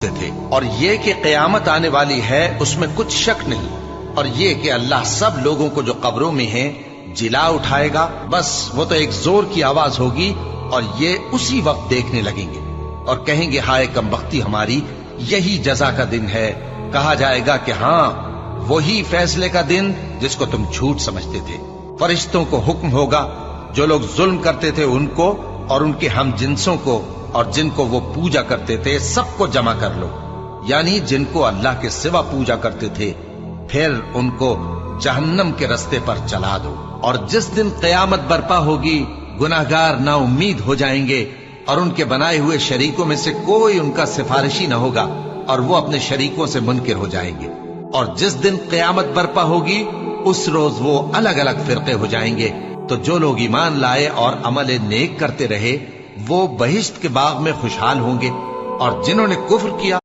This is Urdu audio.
تھے، اور یہ کہ قیامت آنے والی ہے اس میں کچھ شک نہیں، اور یہ کہ اللہ سب لوگوں کو جو قبروں میں ہیں جلا اٹھائے گا، بس وہ تو ایک زور کی آواز ہوگی اور یہ اسی وقت دیکھنے لگیں گے اور کہیں گے ہائے کم بختی ہماری، یہی جزا کا دن ہے۔ کہا جائے گا کہ ہاں وہی فیصلے کا دن جس کو تم جھوٹ سمجھتے تھے۔ فرشتوں کو حکم ہوگا جو لوگ ظلم کرتے تھے ان کو اور ان کے ہم جنسوں کو اور جن کو وہ پوجا کرتے تھے سب کو جمع کر لو، یعنی جن کو اللہ کے سوا پوجا کرتے تھے، پھر ان کو جہنم کے رستے پر چلا دو۔ اور جس دن قیامت برپا ہوگی گناہگار نا امید ہو جائیں گے اور ان کے بنائے ہوئے شریکوں میں سے کوئی ان کا سفارشی نہ ہوگا اور وہ اپنے شریکوں سے منکر ہو جائیں گے۔ اور جس دن قیامت برپا ہوگی اس روز وہ الگ الگ فرقے ہو جائیں گے، تو جو لوگ ایمان لائے اور عمل نیک کرتے رہے وہ بہشت کے باغ میں خوشحال ہوں گے، اور جنہوں نے کفر کیا